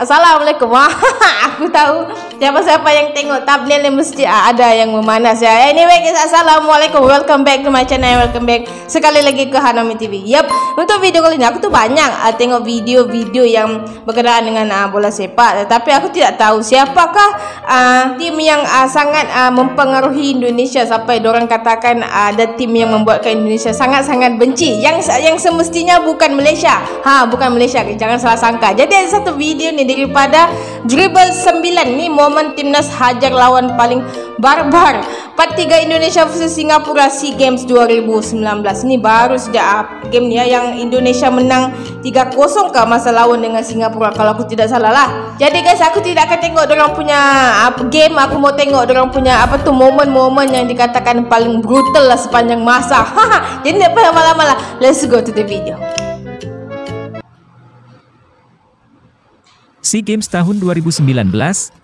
Assalamualaikum. Aku tahu siapa-siapa yang tengok thumbnail mesti ada yang memanas ya. Anyway guys, assalamualaikum. Welcome back to my channel. Welcome back sekali lagi ke Hanami TV. Yap, untuk video kali ini aku tuh banyak tengok video-video yang berkenaan dengan bola sepak. Tapi aku tidak tahu siapakah tim yang sangat mempengaruhi Indonesia sampai dorang katakan ada tim yang membuatkan Indonesia sangat-sangat benci. Yang semestinya bukan Malaysia. Bukan Malaysia. Jangan salah sangka. Jadi ada satu video nih daripada Dribble 9 nih, momen timnas hajar lawan paling barbar. 4-3 Indonesia versus Singapura SEA Games 2019. Ini baru saja game ya yang Indonesia menang 3-0 ke masa lawan dengan Singapura kalau aku tidak salah lah. Jadi guys, aku tidak akan tengok dorang punya game, aku mau tengok dorang punya momen-momen yang dikatakan paling brutal lah sepanjang masa. Jadi tidak payah lama-lama lah. Let's go to the video. SEA Games tahun 2019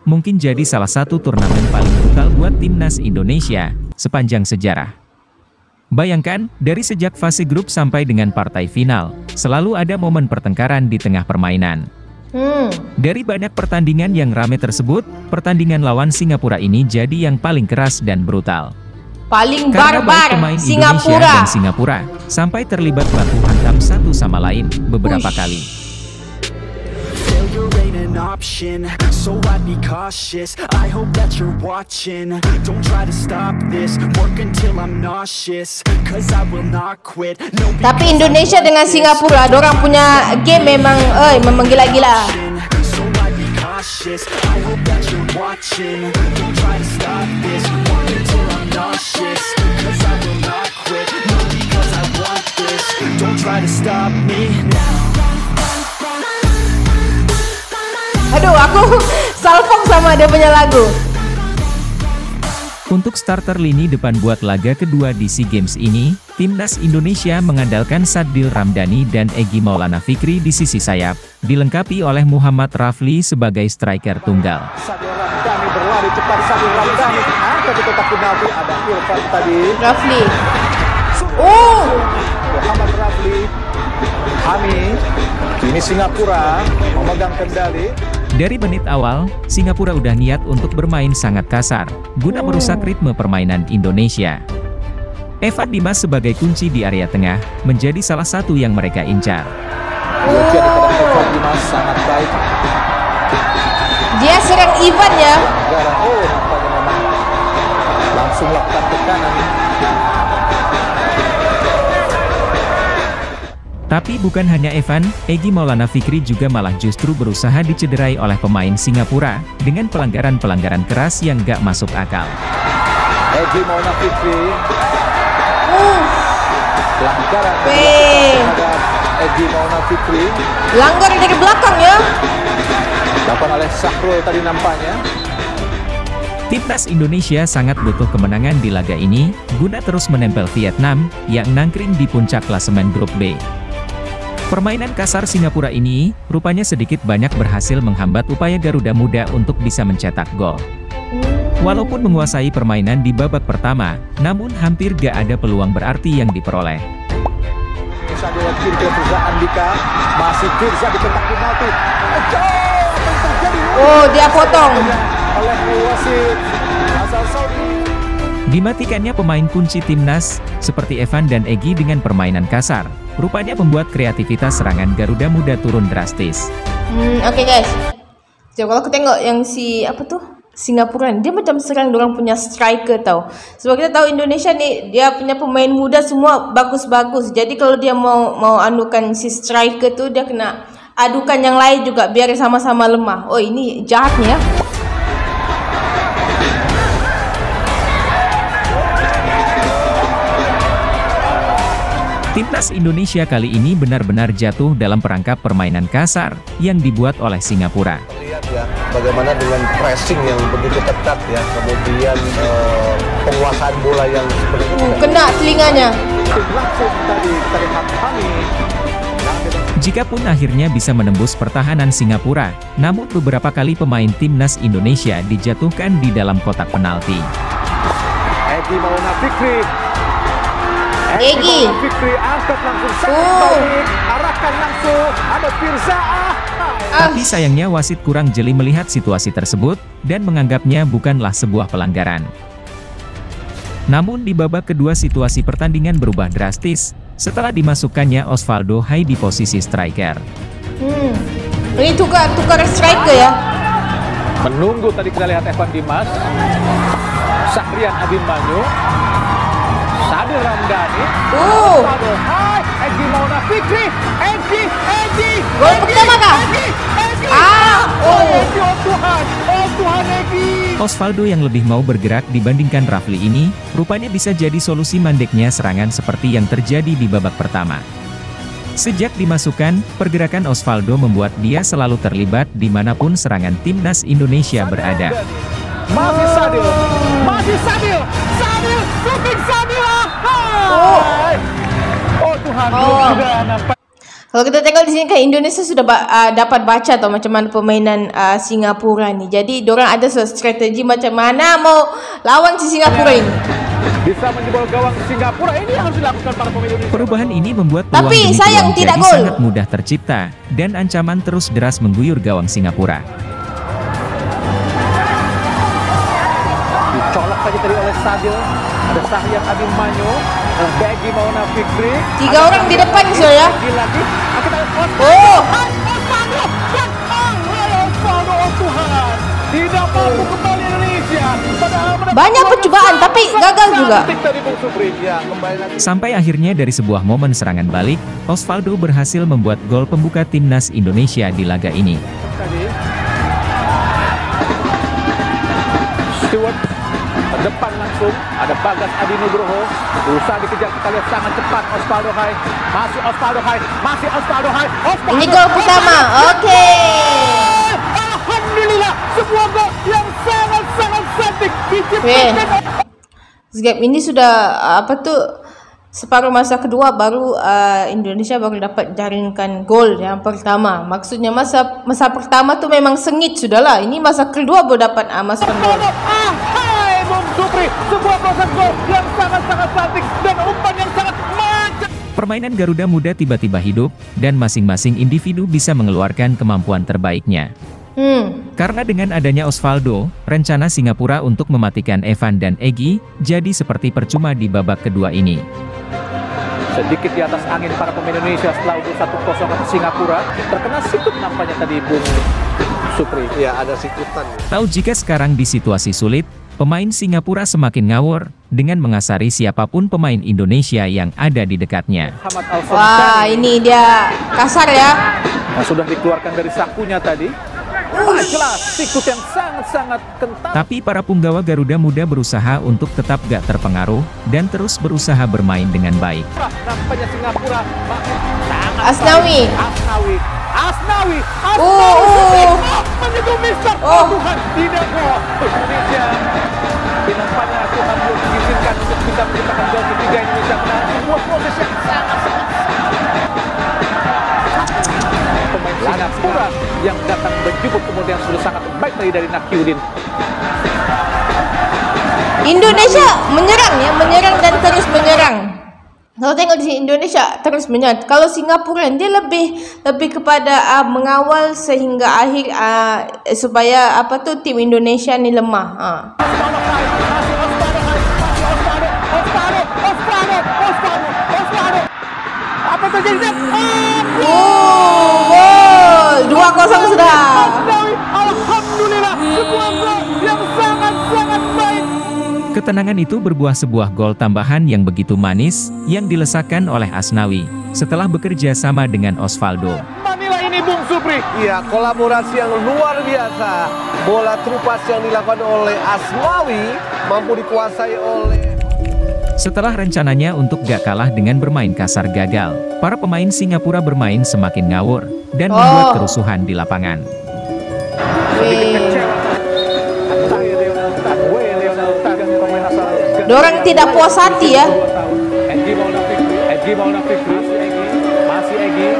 mungkin jadi salah satu turnamen paling brutal buat timnas Indonesia sepanjang sejarah. Bayangkan, dari sejak fase grup sampai dengan partai final, selalu ada momen pertengkaran di tengah permainan. Dari banyak pertandingan yang ramai tersebut, pertandingan lawan Singapura ini jadi yang paling keras dan brutal. Paling Karena barbar pemain Singapura Indonesia dan Singapura sampai terlibat baku hantam satu sama lain beberapa kali. Option, so I'd be cautious. I hope that you're watching. Don't try to stop this. Work until I'm nauseous, cause I will not quit. No, tapi Indonesia dengan Singapura, dorang punya game memang gila-gila. So I'd be cautious. I hope that you're watching. Don't try to stop this. Work until I'm nauseous, cause I will not quit. No, because I want this. Don't try to stop me now. Aduh, aku salpok sama dia punya lagu. Untuk starter lini depan buat laga kedua di SEA Games ini, timnas Indonesia mengandalkan Sadil Ramdhani dan Egy Maulana Fikri di sisi sayap, dilengkapi oleh Muhammad Rafli sebagai striker tunggal. Sadil Ramdhani berlari cepat, Sadil Ramdhani angkat di kotak penalti, ada Irfan tadi. Rafli. Muhammad Rafli. Hani, kini Singapura memegang kendali. Dari menit awal, Singapura udah niat untuk bermain sangat kasar, guna merusak ritme permainan Indonesia. Evan Dimas sebagai kunci di area tengah, menjadi salah satu yang mereka incar. Evan Dimas sangat baik. Dia serang Ivan ya. Nampaknya memang langsung lakukan tekanan. Tapi bukan hanya Evan, Egy Maulana Fikri juga malah justru berusaha dicederai oleh pemain Singapura, dengan pelanggaran-pelanggaran keras yang gak masuk akal. Egy Maulana Fikri. Pelanggaran terhadap Egy Maulana Fikri. Langgar dari belakang ya. Dilakukan oleh Syahrul tadi nampaknya. Timnas Indonesia sangat butuh kemenangan di laga ini, guna terus menempel Vietnam, yang nangkring di puncak klasemen grup B. Permainan kasar Singapura ini, rupanya sedikit banyak berhasil menghambat upaya Garuda Muda untuk bisa mencetak gol. Walaupun menguasai permainan di babak pertama, namun hampir gak ada peluang berarti yang diperoleh. Sadil kiri ke Firza Andika, masih Firza di kotak penalti. Dia potong. Oleh wasit asal Saudi. Dimatikannya pemain kunci timnas, seperti Evan dan Egy dengan permainan kasar, rupanya membuat kreativitas serangan Garuda Muda turun drastis. Oke guys. Jadi kalau aku tengok yang Singapura, dia macam serang dorang punya striker tau. Sebab kita tahu Indonesia nih, dia punya pemain muda semua bagus-bagus. Jadi kalau dia mau anukan si striker tuh, dia kena adukan yang lain juga biar sama-sama lemah. Ini jahatnya ya. Timnas Indonesia kali ini benar-benar jatuh dalam perangkap permainan kasar yang dibuat oleh Singapura. Lihat ya, bagaimana dengan pressing yang begitu ketat ya, kemudian penguasaan bola yang sebenarnya Kena telinganya. Jikapun akhirnya bisa menembus pertahanan Singapura, namun beberapa kali pemain timnas Indonesia dijatuhkan di dalam kotak penalti. Egy Maulana Fikri. Egy. Fikri angkat langsung sangat baik, arahkan langsung, ada Firza. Tapi sayangnya wasit kurang jeli melihat situasi tersebut, dan menganggapnya bukanlah sebuah pelanggaran. Namun di babak kedua situasi pertandingan berubah drastis, setelah dimasukkannya Osvaldo Hai di posisi striker. Ini tukar striker ya. Menunggu tadi kita lihat Evan Dimas, Sahrian Abimanyu, Sadil Ramdhani, Osvaldo Hai, Egy Maulana Fikri, Egy. Gol pertama kah? Oh Tuhan, Egy. Osvaldo yang lebih mau bergerak dibandingkan Rafli ini, rupanya bisa jadi solusi mandeknya serangan seperti yang terjadi di babak pertama. Sejak dimasukkan, pergerakan Osvaldo membuat dia selalu terlibat dimanapun serangan timnas Indonesia berada. Masih Sadil, shooting Sadil. Oh Tuhan, sudah nampak. Kalau kita tengok di sini kan Indonesia sudah dapat baca atau macam mana permainan Singapura ni. Jadi diorang ada strategi macam mana mau lawan si Singapura ini. Bisa menjebol gawang Singapura, ini yang harus dilakukan para pemain Indonesia. Perubahan ini membuat peluang Tapi demi sayang peluang tidak jadi gol. sangat mudah tercipta, dan ancaman terus deras mengguyur gawang Singapura. Dicolok saja tadi oleh Sadil. Ada Sahrian Abimanyu, Egy Maulana Fikri. 3 orang di depan ya. Lagi. Kita lihat Oh, Osvaldo, oh Tuhan. Tidak mampu kembali Indonesia. banyak percobaan tapi gagal juga. Sampai akhirnya dari sebuah momen serangan balik, Osvaldo berhasil membuat gol pembuka timnas Indonesia di laga ini. Stewart depan langsung, ada Bagas Adi Nugroho, berusaha dikejar, kita lihat sangat cepat Osvaldo Hai, masih Osvaldo Hai. Ini gol pertama. Oke. Alhamdulillah, sebuah gol yang sangat cantik diciptakan. Sekejap, ini sudah separuh masa kedua baru Indonesia baru dapat jaringkan gol yang pertama. Maksudnya masa pertama tu memang sengit sudahlah. Ini masa kedua baru dapat masukkan gol. Bung Supri, sebuah proses gol yang sangat cantik dan umpan yang sangat mantap. Permainan Garuda Muda tiba-tiba hidup, dan masing-masing individu bisa mengeluarkan kemampuan terbaiknya. Karena dengan adanya Osvaldo, rencana Singapura untuk mematikan Evan dan Egy jadi seperti percuma di babak kedua ini. Sedikit di atas angin para pemain Indonesia setelah unggul 1-0 atas Singapura. Terkena sikut nampaknya tadi Bung Supri. Ya, ada sikutan. Tahu jika sekarang di situasi sulit, pemain Singapura semakin ngawur dengan mengasari siapapun pemain Indonesia yang ada di dekatnya. Muhammad Alfonso. Wah, ini dia kasar ya. Yang sudah dikeluarkan dari sakunya tadi. Jelas sikut yang sangat kental. Tapi para punggawa Garuda Muda berusaha untuk tetap gak terpengaruh, dan terus berusaha bermain dengan baik. Nampaknya Singapura Asnawi. Menyentuh Mister. Tuhan, tidak gol. Indonesia. Nampaknya Tuhan belum mengizinkan untuk bisa menciptakan gol ketiga Indonesia. Sebuah proses yang sangat pemain Singapura yang datang berjubuk kemudian sudah sangat baik dari Nakiuddin. Indonesia menyerang dan terus menyerang. Kalau tengok di Indonesia terus menyerang. Kalau Singapura dia lebih kepada mengawal sehingga akhir supaya tim Indonesia ni lemah. Apa terjadi? Gol 2-0 sudah. Alhamdulillah, sebuah gol yang sangat baik. Ketenangan itu berbuah sebuah gol tambahan yang begitu manis, yang dilesakkan oleh Asnawi, setelah bekerja sama dengan Osvaldo. Manila ini Bung Supri. Iya, kolaborasi yang luar biasa. Bola terupas yang dilakukan oleh Asnawi mampu dikuasai oleh... Setelah rencananya untuk gak kalah dengan bermain kasar gagal, para pemain Singapura bermain semakin ngawur, dan membuat kerusuhan di lapangan. Dorang tidak puas hati ya. Egy Maulana Fikri, masih Egy.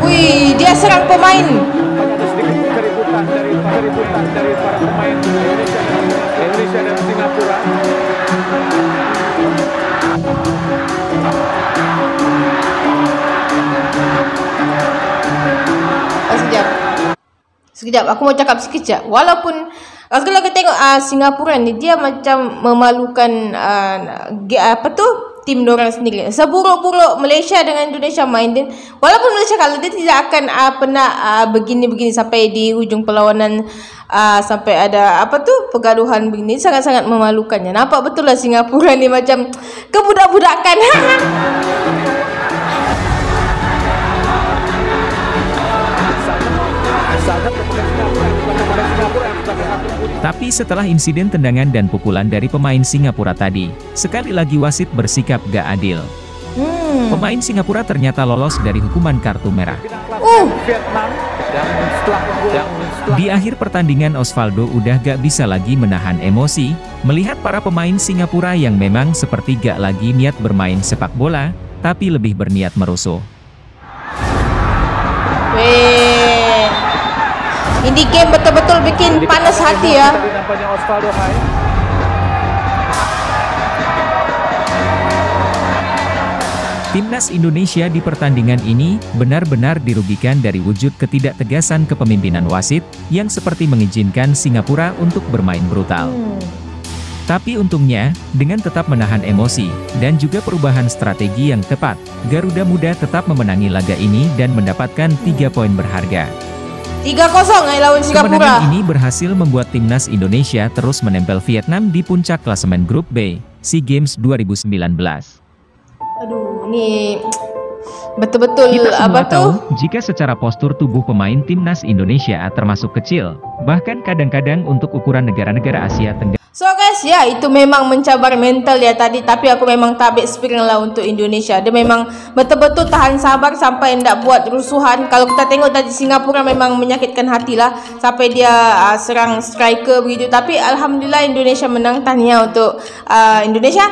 Wih, dia serang pemain. Ada sedikit keributan dari para pemain Indonesia. Indonesia dan Singapura. Sekejap, aku mau cakap sekejap. Walaupun kalau kita tengok Singapura ni, dia macam memalukan tim dorang sendiri. Seburuk-buruk Malaysia dengan Indonesia main din, walaupun Malaysia kalau dia tidak akan pernah begini-begini sampai di hujung perlawanan, sampai ada pergaduhan begini, sangat-sangat memalukannya. Nampak betul lah Singapura ni macam kebudak-budakan. Tapi setelah insiden tendangan dan pukulan dari pemain Singapura tadi, sekali lagi wasit bersikap gak adil. Pemain Singapura ternyata lolos dari hukuman kartu merah. Di akhir pertandingan, Osvaldo udah gak bisa lagi menahan emosi, melihat para pemain Singapura yang memang seperti gak lagi niat bermain sepak bola, tapi lebih berniat merusuh. Ini game betul-betul bikin panas hati ya. Timnas Indonesia di pertandingan ini benar-benar dirugikan dari wujud ketidaktegasan kepemimpinan wasit yang seperti mengizinkan Singapura untuk bermain brutal. Tapi untungnya, dengan tetap menahan emosi dan juga perubahan strategi yang tepat, Garuda Muda tetap memenangi laga ini dan mendapatkan 3 poin berharga. 3-0 lawan Singapura. Kemenangan ini berhasil membuat Timnas Indonesia terus menempel Vietnam di puncak klasemen Grup B, SEA Games 2019. Aduh, ini betul-betul Kita semua tahu, jika secara postur tubuh pemain Timnas Indonesia termasuk kecil, bahkan kadang-kadang untuk ukuran negara-negara Asia Tenggara. So guys, ya itu memang mencabar mental ya tadi, tapi aku memang tak habis spirit lah untuk Indonesia. Dia memang betul-betul tahan sabar sampai tidak buat rusuhan. Kalau kita tengok tadi Singapura memang menyakitkan hati lah sampai dia serang striker begitu. Tapi alhamdulillah Indonesia menang. Tahniah untuk Indonesia.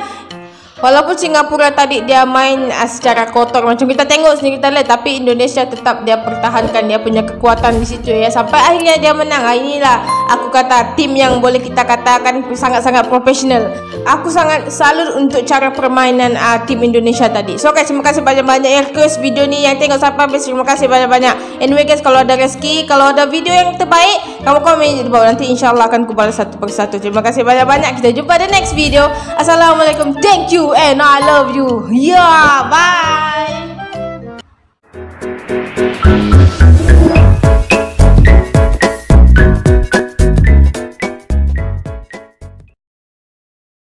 Walaupun Singapura tadi dia main secara kotor macam kita tengok sendiri, kita lihat, tapi Indonesia tetap dia pertahankan dia punya kekuatan di situ ya sampai akhirnya dia menang. Inilah aku kata tim yang boleh kita katakan sangat-sangat profesional. Aku sangat salut untuk cara permainan tim Indonesia tadi. So guys, terima kasih banyak-banyak yang request video ni, yang tengok sampai habis, terima kasih banyak-banyak. Anyway guys, kalau ada rezeki, kalau ada video yang terbaik, kamu komen di bawah, nanti insyaAllah akan kubalas satu persatu. Terima kasih banyak-banyak. Kita jumpa di next video. Assalamualaikum, thank you and I love you. Yeah, bye.